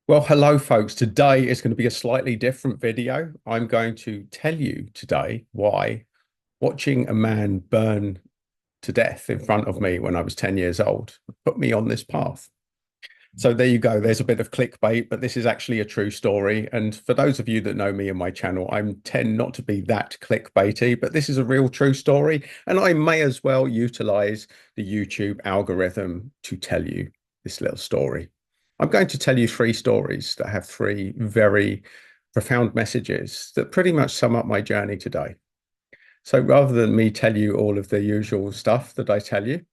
Well, hello, folks. Today is going to be a slightly different video. I'm going to tell you today why watching a man burn to death in front of me when I was 10 years old put me on this path. So there you go. There's a bit of clickbait, but this is actually a true story. And for those of you that know me and my channel, I tend not to be that clickbaity, but this is a real true story. And I may as well utilize the YouTube algorithm to tell you this little story. I'm going to tell you three stories that have three very profound messages that pretty much sum up my journey today. So rather than me tell you all of the usual stuff that I tell you,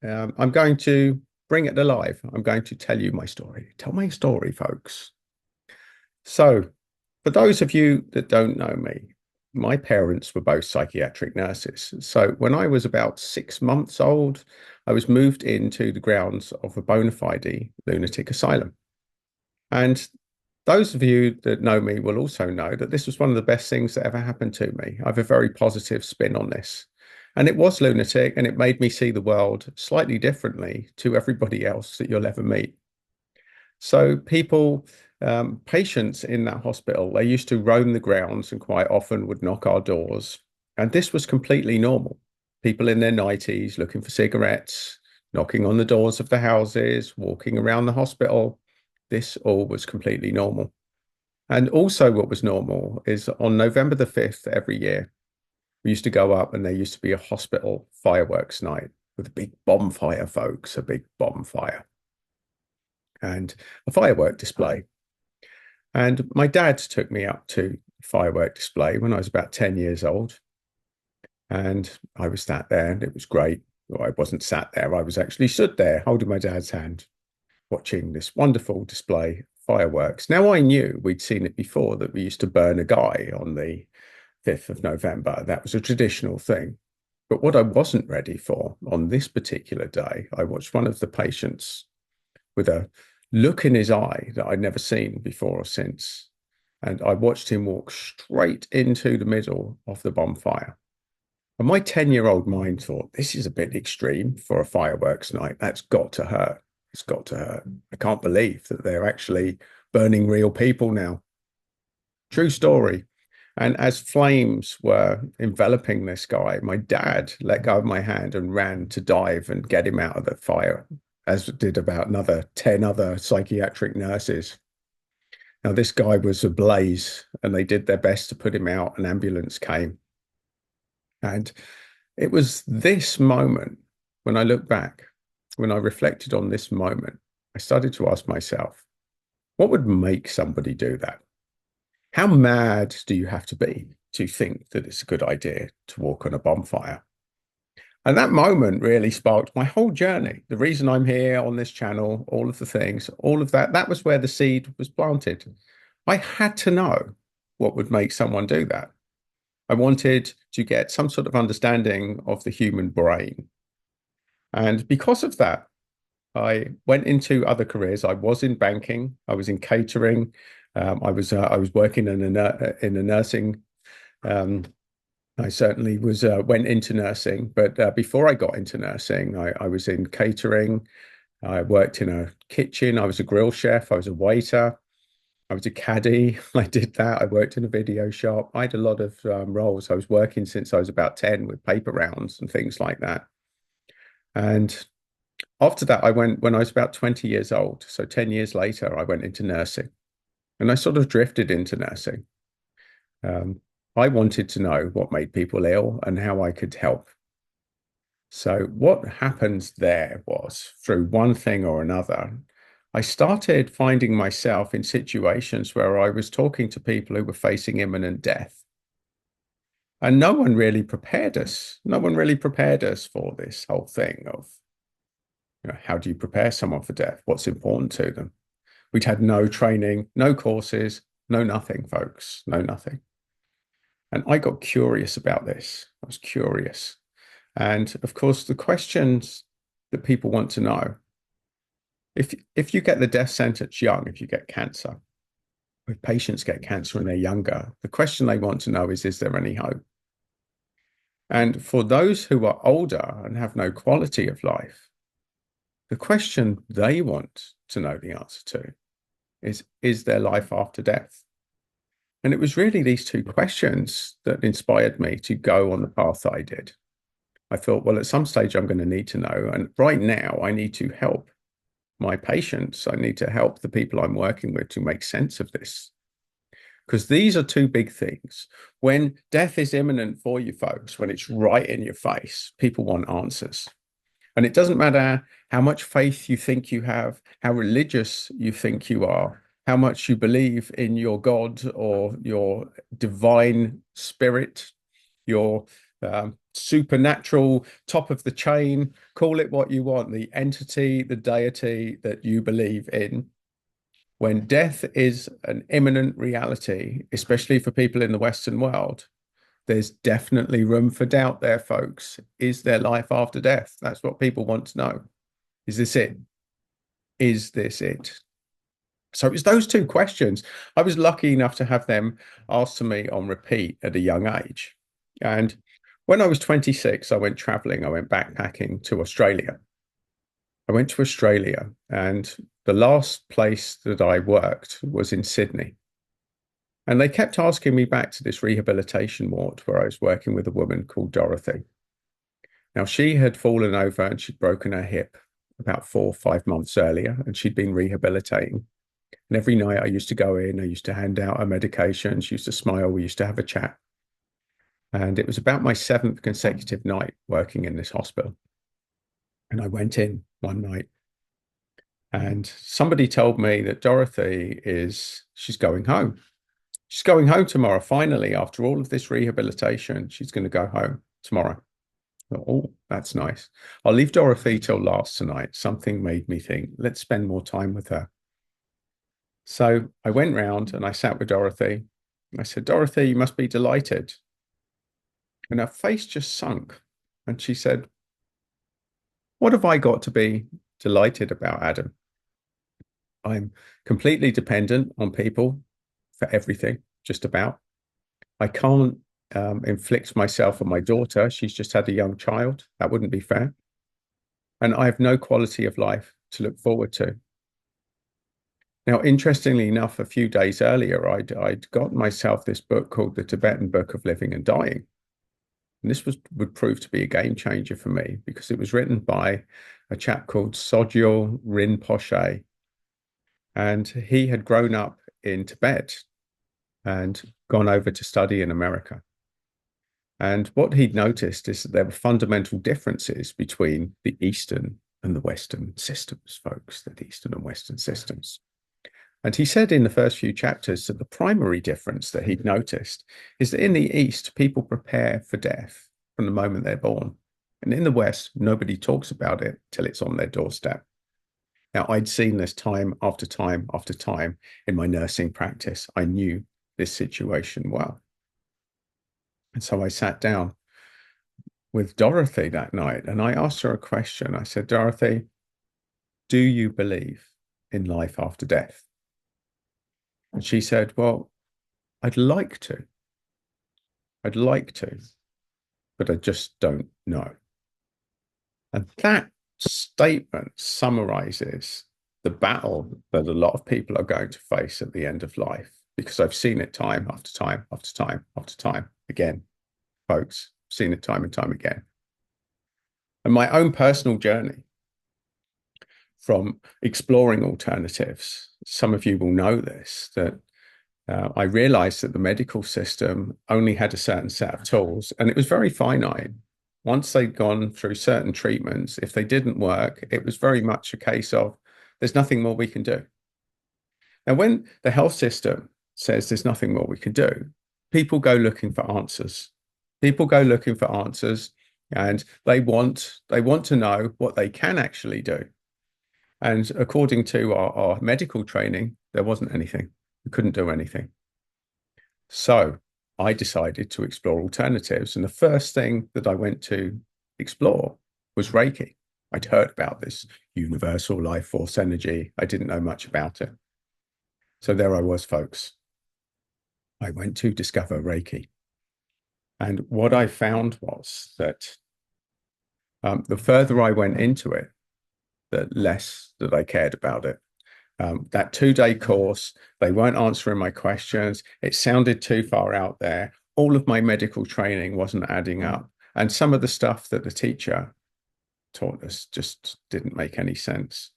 I'm going to bring it alive. I'm going to tell you my story. Tell my story, folks. So, for those of you that don't know me, my parents were both psychiatric nurses. So, when I was about 6 months old, I was moved into the grounds of a bona fide lunatic asylum. And those of you that know me will also know that this was one of the best things that ever happened to me. I have a very positive spin on this. And it was lunatic, and it made me see the world slightly differently to everybody else that you'll ever meet. So people, patients in that hospital, they used to roam the grounds and quite often would knock our doors. And this was completely normal. People in their 90s looking for cigarettes, knocking on the doors of the houses, walking around the hospital. This all was completely normal. And also what was normal is on November the 5th every year, we used to go up and there used to be a hospital fireworks night with a big bonfire, folks, a big bonfire and a firework display. And my dad took me up to the firework display when I was about 10 years old. And I was sat there and it was great. Well, I wasn't sat there, I was actually stood there holding my dad's hand, watching this wonderful display of fireworks. Now, I knew we'd seen it before that we used to burn a guy on the 5th of November. That was a traditional thing. But what I wasn't ready for on this particular day, I watched one of the patients with a look in his eye that I'd never seen before or since. And I watched him walk straight into the middle of the bonfire. And my 10-year-old mind thought, this is a bit extreme for a fireworks night. That's got to hurt. It's got to hurt. I can't believe that they're actually burning real people now. True story. And as flames were enveloping this guy, my dad let go of my hand and ran to dive and get him out of the fire, as did about another 10 other psychiatric nurses. Now, this guy was ablaze and they did their best to put him out. An ambulance came. And it was this moment when I look back, when I reflected on this moment, I started to ask myself, what would make somebody do that? How mad do you have to be to think that it's a good idea to walk on a bonfire? And that moment really sparked my whole journey. The reason I'm here on this channel, all of the things, all of that, that was where the seed was planted. I had to know what would make someone do that. I wanted to get some sort of understanding of the human brain. And because of that, I went into other careers. I was in banking, I was in catering, I was working in a nursing. I certainly was went into nursing, but before I got into nursing, I was in catering. I worked in a kitchen. I was a grill chef. I was a waiter. I was a caddy. I did that. I worked in a video shop. I had a lot of roles. I was working since I was about 10 with paper rounds and things like that. And after that, I went when I was about 20 years old. So 10 years later, I went into nursing and I sort of drifted into nursing. Um, I wanted to know what made people ill and how I could help. So, what happened there was through one thing or another, I started finding myself in situations where I was talking to people who were facing imminent death. And no one really prepared us. No one really prepared us for this whole thing of, how do you prepare someone for death? What's important to them? We'd had no training, no courses, no nothing, folks, no nothing. And I got curious about this. I was curious. And of course, the questions that people want to know, if you get the death sentence young, if you get cancer, if patients get cancer and they're younger, the question they want to know is there any hope? And for those who are older and have no quality of life, the question they want to know the answer to is there life after death? And it was really these two questions that inspired me to go on the path that I did. I thought, well, at some stage I'm going to need to know. And right now I need to help my patients. I need to help the people I'm working with to make sense of this. Because these are two big things. When death is imminent for you folks, when it's right in your face, people want answers. And it doesn't matter how much faith you think you have, how religious you think you are, how much you believe in your God or your divine spirit, your supernatural top of the chain, call it what you want, the entity, the deity that you believe in. When death is an imminent reality, especially for people in the Western world, there's definitely room for doubt there, folks. Is there life after death? That's what people want to know. Is this it? Is this it? So it's those two questions. I was lucky enough to have them asked to me on repeat at a young age. And when I was 26, I went traveling. I went backpacking to Australia. I went to Australia, and the last place that I worked was in Sydney. And they kept asking me back to this rehabilitation ward where I was working with a woman called Dorothy. Now, she had fallen over and she'd broken her hip about 4 or 5 months earlier, and she'd been rehabilitating. And every night I used to go in, I used to hand out her medication. She used to smile. We used to have a chat. And it was about my 7th consecutive night working in this hospital. And I went in one night and somebody told me that she's going home. She's going home tomorrow. Finally, after all of this rehabilitation, she's going to go home tomorrow. Oh, that's nice. I'll leave Dorothy till last tonight. Something made me think, let's spend more time with her. So I went round and I sat with Dorothy. I said, Dorothy, you must be delighted. And her face just sunk. And she said, what have I got to be delighted about, Adam? I'm completely dependent on people for everything, just about. I can't inflict myself on my daughter. She's just had a young child. That wouldn't be fair. And I have no quality of life to look forward to. Now, interestingly enough, a few days earlier, I'd got myself this book called The Tibetan Book of Living and Dying. And this would prove to be a game changer for me because it was written by a chap called Sogyal Rinpoche. And he had grown up in Tibet and gone over to study in America. And what he'd noticed is that there were fundamental differences between the Eastern and the Western systems, folks, the Eastern and Western systems. And he said in the first few chapters that the primary difference that he'd noticed is that in the East, people prepare for death from the moment they're born. And in the West, nobody talks about it till it's on their doorstep. Now, I'd seen this time after time after time in my nursing practice. I knew this situation well. And so I sat down with Dorothy that night and I asked her a question. I said, Dorothy, do you believe in life after death? And she said, well, I'd like to. I'd like to, but I just don't know. And that statement summarizes the battle that a lot of people are going to face at the end of life, because I've seen it time after time after time after time again, folks, seen it time and time again. And my own personal journey from exploring alternatives, some of you will know this, that I realized that the medical system only had a certain set of tools and it was very finite. Once they'd gone through certain treatments, if they didn't work, it was very much a case of there's nothing more we can do. And when the health system says there's nothing more we can do, people go looking for answers. People go looking for answers and they want to know what they can actually do. And according to our medical training, there wasn't anything. We couldn't do anything. So I decided to explore alternatives. And the first thing that I went to explore was Reiki. I'd heard about this universal life force energy. I didn't know much about it. So there I was, folks. I went to discover Reiki. And what I found was that the further I went into it, the less that I cared about it. That 2 day course, they weren't answering my questions. It sounded too far out there. All of my medical training wasn't adding up. And some of the stuff that the teacher taught us just didn't make any sense.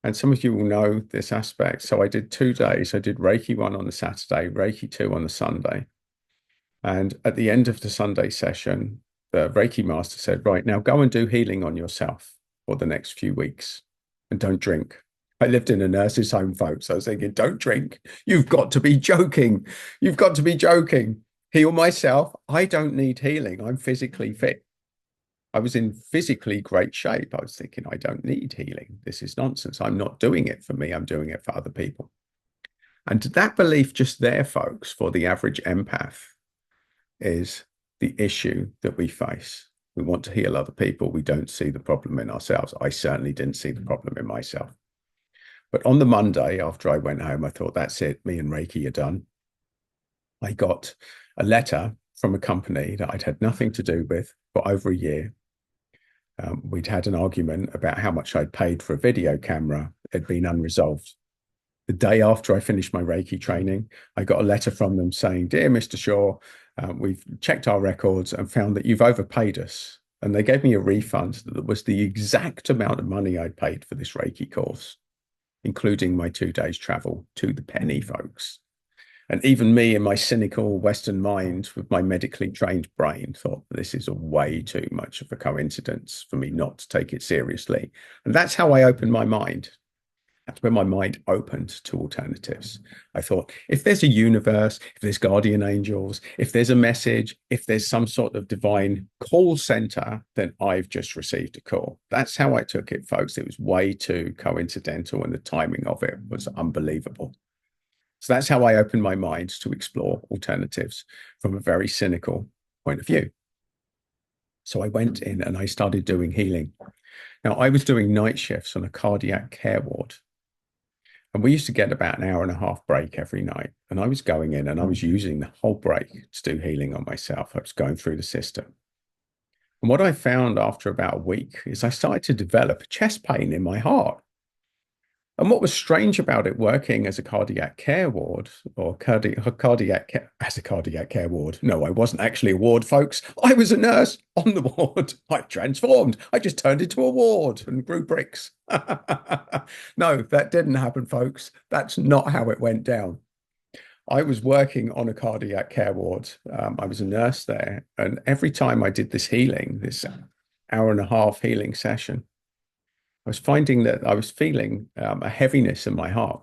And some of you will know this aspect. So I did 2 days. I did Reiki 1 on the Saturday, Reiki 2 on the Sunday. And at the end of the Sunday session, the Reiki master said, right, now go and do healing on yourself for the next few weeks and don't drink. I lived in a nurse's home, folks. I was thinking, don't drink. You've got to be joking. You've got to be joking. Heal myself. I don't need healing. I'm physically fit. I was in physically great shape. I was thinking, I don't need healing. This is nonsense. I'm not doing it for me. I'm doing it for other people. And that belief just there, folks, for the average empath is the issue that we face. We want to heal other people. We don't see the problem in ourselves. I certainly didn't see the problem in myself. But on the Monday, after I went home, I thought, that's it. Me and Reiki are done. I got a letter from a company that I'd had nothing to do with for over a year. We'd had an argument about how much I'd paid for a video camera. It had been unresolved. The day after I finished my Reiki training, I got a letter from them saying, dear Mr. Shaw, we've checked our records and found that you've overpaid us. And they gave me a refund that was the exact amount of money I'd paid for this Reiki course, including my 2 days travel to the penny, folks. And even me in my cynical Western mind with my medically trained brain thought this is a way too much of a coincidence for me not to take it seriously. And that's how I opened my mind. That's when my mind opened to alternatives. I thought, if there's a universe, if there's guardian angels, if there's a message, if there's some sort of divine call center, then I've just received a call. That's how I took it, folks. It was way too coincidental, and the timing of it was unbelievable. So that's how I opened my mind to explore alternatives from a very cynical point of view. So I went in and I started doing healing. Now, I was doing night shifts on a cardiac care ward. And we used to get about an hour and a half break every night. And I was going in and I was using the whole break to do healing on myself. I was going through the system. And what I found after about a week is I started to develop chest pain in my heart. And what was strange about it working as a cardiac care ward or cardiac care ward. No, I wasn't actually a ward, folks. I was a nurse on the ward. I transformed. I just turned into a ward and grew bricks. No, that didn't happen, folks. That's not how it went down. I was working on a cardiac care ward. I was a nurse there. And every time I did this healing, this hour and a half healing session, I was finding that I was feeling a heaviness in my heart.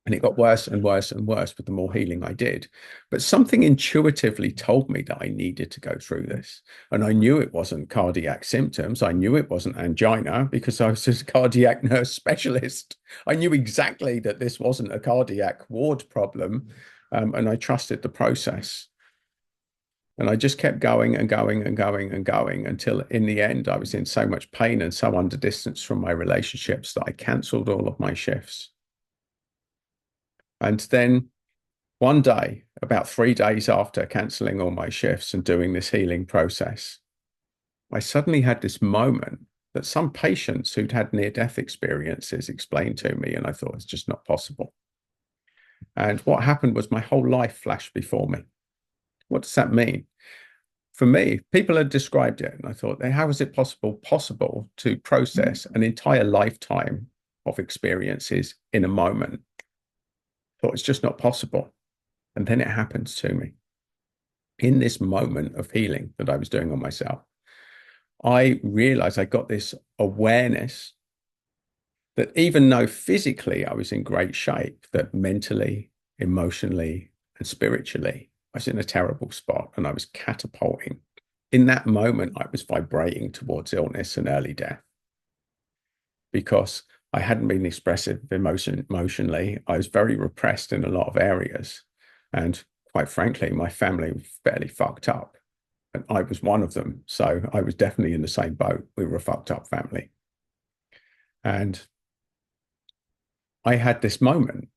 And it got worse and worse and worse with the more healing I did. But something intuitively told me that I needed to go through this. And I knew it wasn't cardiac symptoms. I knew it wasn't angina because I was a cardiac nurse specialist. I knew exactly that this wasn't a cardiac ward problem. And I trusted the process. And I just kept going and going and going and going until in the end, I was in so much pain and so under distance from my relationships that I cancelled all of my shifts. And then one day, about 3 days after cancelling all my shifts and doing this healing process, I suddenly had this moment that some patients who'd had near-death experiences explained to me. And I thought, it's just not possible. And what happened was my whole life flashed before me. What does that mean? For me, people had described it, and I thought, how is it possible to process an entire lifetime of experiences in a moment? I thought it's just not possible. And then it happens to me. In this moment of healing that I was doing on myself, I realized I got this awareness that even though physically I was in great shape, that mentally, emotionally, and spiritually, I was in a terrible spot and I was catapulting. In that moment, I was vibrating towards illness and early death because I hadn't been expressive emotionally. I was very repressed in a lot of areas. And quite frankly, my family was fairly fucked up. And I was one of them. So I was definitely in the same boat. We were a fucked up family. And I had this moment.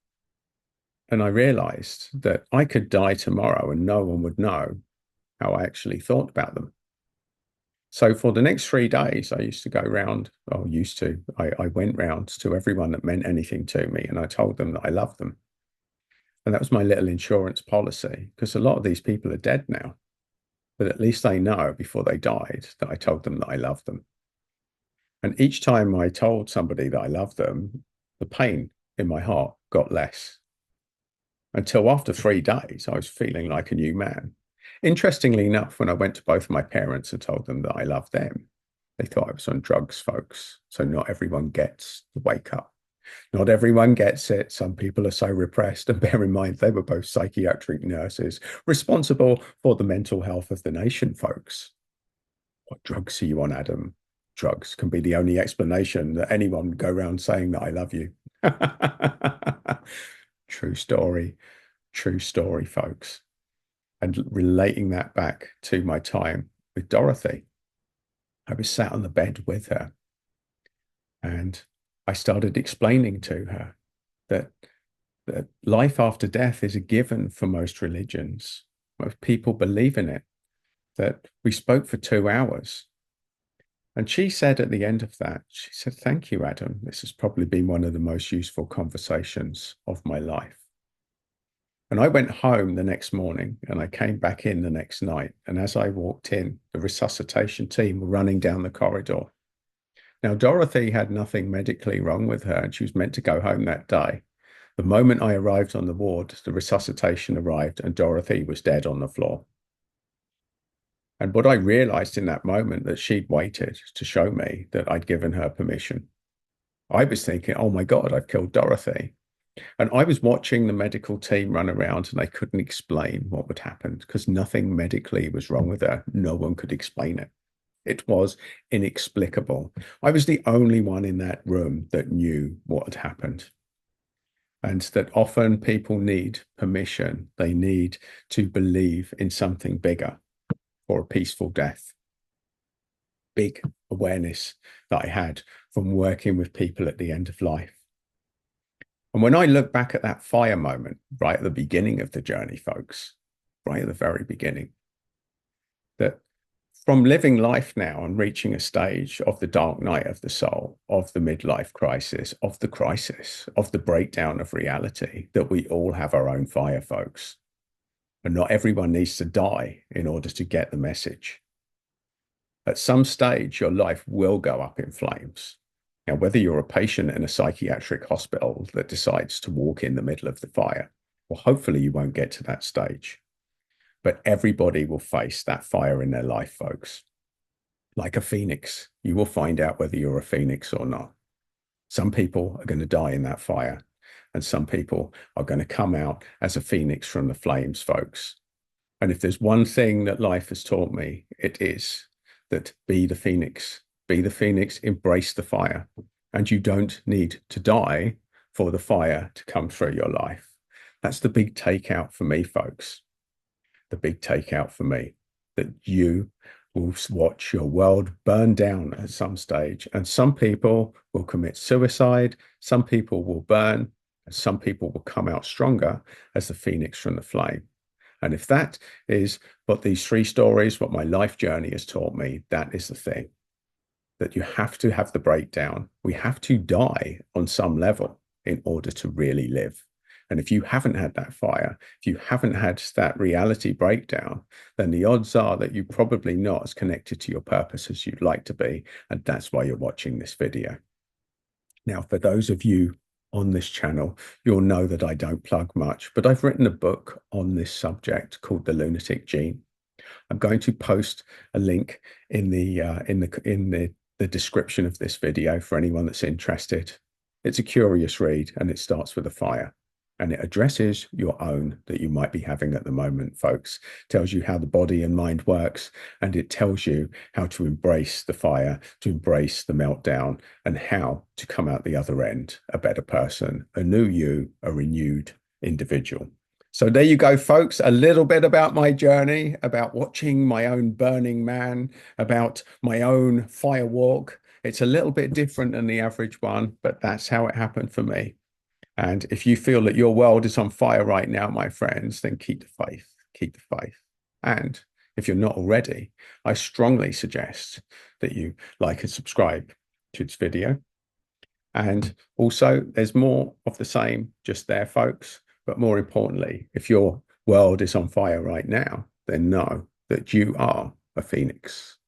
And I realized that I could die tomorrow and no one would know how I actually thought about them. So for the next 3 days, I used to go round, or used to, I went round to everyone that meant anything to me, and I told them that I loved them. And that was my little insurance policy, because a lot of these people are dead now, but at least they know before they died that I told them that I loved them. And each time I told somebody that I loved them, the pain in my heart got less. Until after 3 days, I was feeling like a new man. Interestingly enough, when I went to both my parents and told them that I loved them, they thought I was on drugs, folks. So not everyone gets to wake up. Not everyone gets it. Some people are so repressed. And bear in mind, they were both psychiatric nurses responsible for the mental health of the nation, folks. What drugs are you on, Adam? Drugs can be the only explanation that anyone would go around saying that I love you. True story. True story, folks. And relating that back to my time with Dorothy, I was sat on the bed with her and I started explaining to her that, that life after death is a given for most religions. Most people believe in it. That we spoke for 2 hours. And she said at the end of that, she said, "Thank you, Adam. This has probably been one of the most useful conversations of my life." And I went home the next morning and I came back in the next night. And as I walked in, the resuscitation team were running down the corridor. Now, Dorothy had nothing medically wrong with her and she was meant to go home that day. The moment I arrived on the ward, the resuscitation arrived and Dorothy was dead on the floor. And what I realized in that moment that she'd waited to show me that I'd given her permission. I was thinking, oh my God, I've killed Dorothy. And I was watching the medical team run around and they couldn't explain what would happen because nothing medically was wrong with her. No one could explain it. It was inexplicable. I was the only one in that room that knew what had happened. And that often people need permission. They need to believe in something bigger for a peaceful death. Big awareness that I had from working with people at the end of life. And when I look back at that fire moment, right at the beginning of the journey, folks, right at the very beginning, that from living life now and reaching a stage of the dark night of the soul, of the midlife crisis, of the breakdown of reality, that we all have our own fire, folks. And not everyone needs to die in order to get the message. At some stage, your life will go up in flames. Now, whether you're a patient in a psychiatric hospital that decides to walk in the middle of the fire, well, hopefully you won't get to that stage. But everybody will face that fire in their life, folks. Like a phoenix, you will find out whether you're a phoenix or not. Some people are going to die in that fire, and some people are going to come out as a phoenix from the flames, folks. And if there's one thing that life has taught me, it is that be the phoenix. Be the phoenix, embrace the fire. And you don't need to die for the fire to come through your life. That's the big takeout for me, folks. The big takeout for me, that you will watch your world burn down at some stage. And some people will commit suicide, some people will burn, and some people will come out stronger as the phoenix from the flame. And if that is what these 3 stories, what my life journey has taught me, that is the thing. That you have to have the breakdown. We have to die on some level in order to really live. And if you haven't had that fire, if you haven't had that reality breakdown, then the odds are that you're probably not as connected to your purpose as you'd like to be. And that's why you're watching this video. Now, for those of you on this channel, you'll know that I don't plug much, but I've written a book on this subject called The Lunatic Gene. I'm going to post a link in the description of this video for anyone that's interested. It's a curious read and it starts with a fire. And it addresses your own that you might be having at the moment, folks. Tells you how the body and mind works, and it tells you how to embrace the fire, to embrace the meltdown, and how to come out the other end a better person, a new you, a renewed individual. So there you go, folks. A little bit about my journey, about watching my own burning man, about my own fire walk. It's a little bit different than the average one, but that's how it happened for me. And if you feel that your world is on fire right now, my friends, then keep the faith, keep the faith. And if you're not already, I strongly suggest that you like and subscribe to this video. And also, there's more of the same just there, folks. But more importantly, if your world is on fire right now, then know that you are a phoenix.